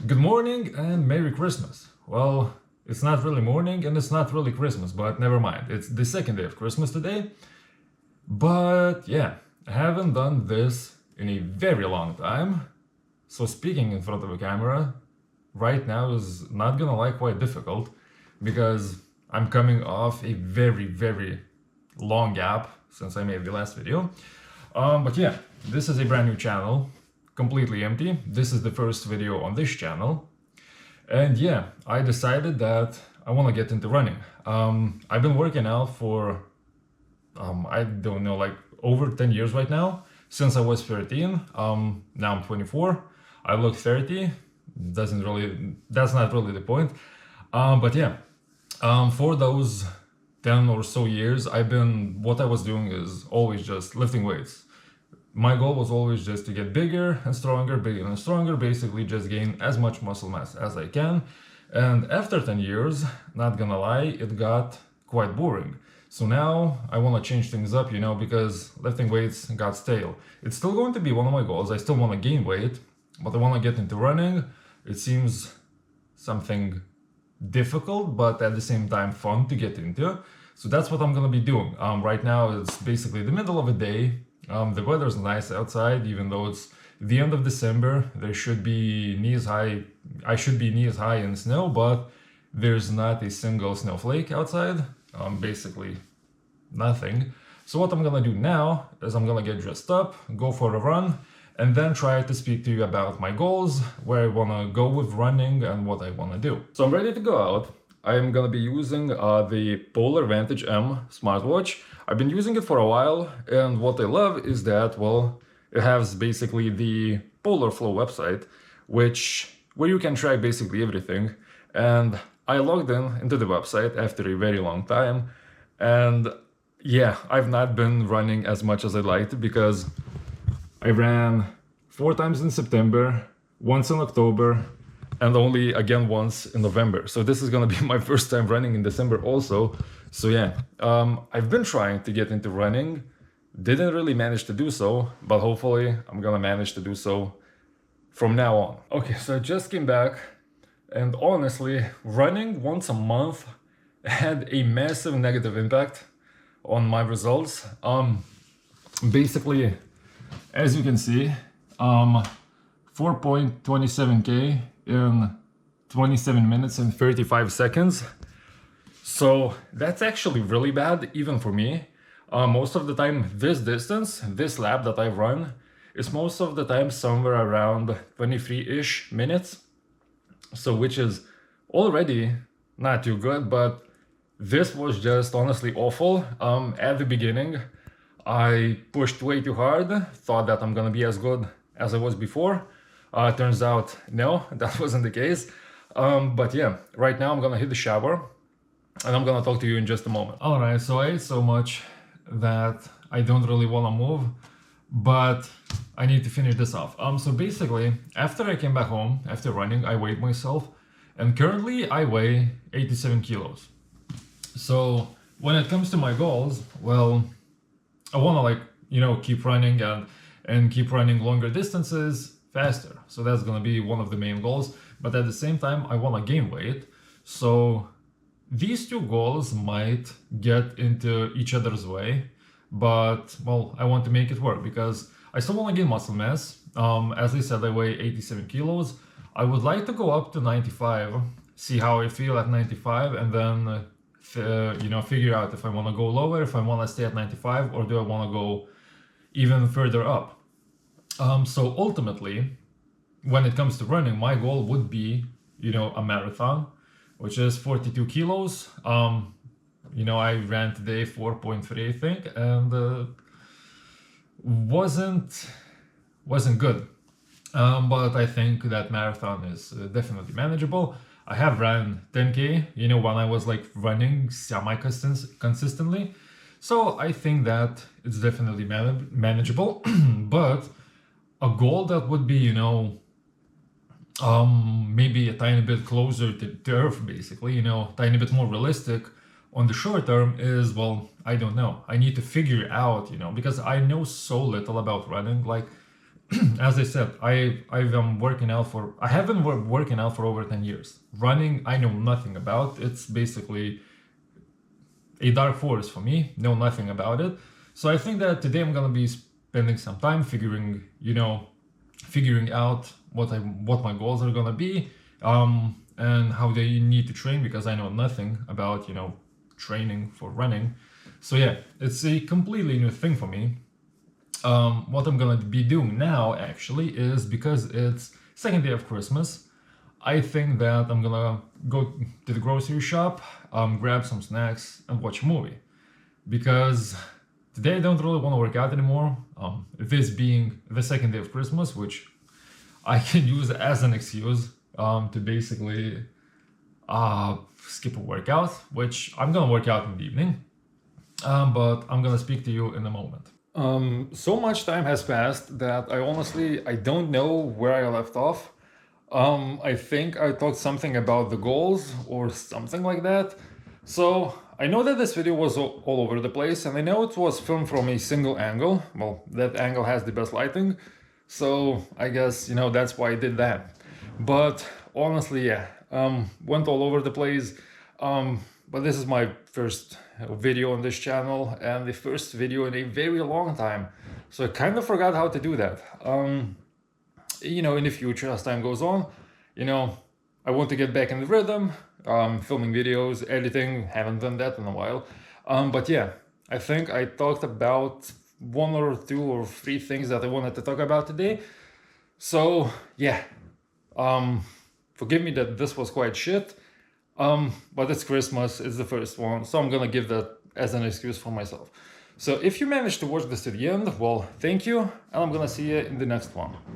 Good morning and Merry Christmas. Well, it's not really morning and it's not really Christmas, but never mind. It's the second day of Christmas today. But yeah, I haven't done this in a very long time. So speaking in front of a camera right now is not gonna lie quite difficult because I'm coming off a very long gap since I made the last video. But yeah, this is a brand new channel, completely empty. This is the first video on this channel. And yeah, I decided that I want to get into running. I've been working out for, I don't know, like over 10 years right now, since I was 13. Now I'm 24. I look 30. That's not really the point. But yeah, for those 10 or so years, what I was doing is always just lifting weights. My goal was always just to get bigger and stronger, basically just gain as much muscle mass as I can. And after 10 years, not gonna lie, it got quite boring. So now I want to change things up, because lifting weights got stale. It's still going to be one of my goals. I still want to gain weight, but I want to get into running. It seems something difficult, but at the same time fun to get into. So that's what I'm gonna be doing. Right now it's basically the middle of the day. The weather's nice outside, even though it's the end of December. There should be knees high. I should be knees high in snow, but there's not a single snowflake outside. Basically nothing. So what I'm gonna do now is I'm gonna get dressed up, go for a run, and then try to speak to you about my goals, where I wanna go with running and what I wanna do. So I'm ready to go out. I'm gonna be using the Polar Vantage M smartwatch. I've been using it for a while, and what I love is that, well, it has basically the Polar Flow website, where you can track basically everything. And I logged into the website after a very long time, and yeah, I've not been running as much as I'd like to, because I ran 4 times in September, once in October, and only again once in November. So this is gonna be my first time running in December also. So yeah, I've been trying to get into running, didn't really manage to do so, but hopefully I'm gonna manage to do so from now on. Okay, so I just came back, and honestly, running once a month had a massive negative impact on my results. Basically, as you can see, 4.27K in 27 minutes and 35 seconds. So that's actually really bad, even for me. Most of the time, this lap that I run, is most of the time somewhere around 23-ish minutes. So which is already not too good, but this was just honestly awful. At the beginning, I pushed way too hard, thought that I'm gonna be as good as I was before. Turns out, no, that wasn't the case. But yeah, right now I'm gonna hit the shower and I'm gonna talk to you in just a moment. All right, so I ate so much that I don't really wanna move, but I need to finish this off. So basically, after I came back home, after running, I weighed myself, and currently I weigh 87 kilos. So when it comes to my goals, well, I wanna keep running and keep running longer distances faster. So that's gonna be one of the main goals. But at the same time, I wanna gain weight. So these two goals might get into each other's way, but well, I want to make it work because I still want to gain muscle mass. As I said, I weigh 87 kilos. I would like to go up to 95, see how I feel at 95, and then figure out if I want to go lower, if I want to stay at 95, or do I want to go even further up. So ultimately, when it comes to running, my goal would be, a marathon, which is 42 kilos. I ran today 4.3, I think, and wasn't good. But I think that marathon is definitely manageable. I have ran 10K, when I was like running semi-consistently. So I think that it's definitely manageable. But a goal that would be, maybe a tiny bit closer to Earth, basically, tiny bit more realistic on the short term is, well, I don't know. I need to figure out, because I know so little about running. Like, as I said, I've been working out for I have been working out for over 10 years. Running, I know nothing about. It's basically a dark forest for me. Know nothing about it. So I think that today I'm gonna be spending some time figuring out what my goals are gonna be, and how they need to train, because I know nothing about training for running. So yeah, it's a completely new thing for me. What I'm gonna be doing now actually is, because it's second day of Christmas, I think that I'm gonna go to the grocery shop, grab some snacks and watch a movie, because today I don't really want to work out anymore. This being the second day of Christmas, which I can use as an excuse to basically skip a workout, which I'm gonna work out in the evening, but I'm gonna speak to you in a moment. So much time has passed that I don't know where I left off. I think I talked something about the goals or something like that. So I know that this video was all over the place, and I know it was filmed from a single angle. Well, that angle has the best lighting, so I guess that's why I did that. But honestly, yeah, went all over the place. But this is my first video on this channel, and the first video in a very long time, so I kind of forgot how to do that. In the future, as time goes on, I want to get back in the rhythm, filming videos, editing. Haven't done that in a while. But yeah, I think I talked about 1 or 2 or 3 things that I wanted to talk about today. So yeah, forgive me that this was quite shit, but it's Christmas, it's the first one, so I'm gonna give that as an excuse for myself. So if you managed to watch this to the end, well, thank you, and I'm gonna see you in the next one.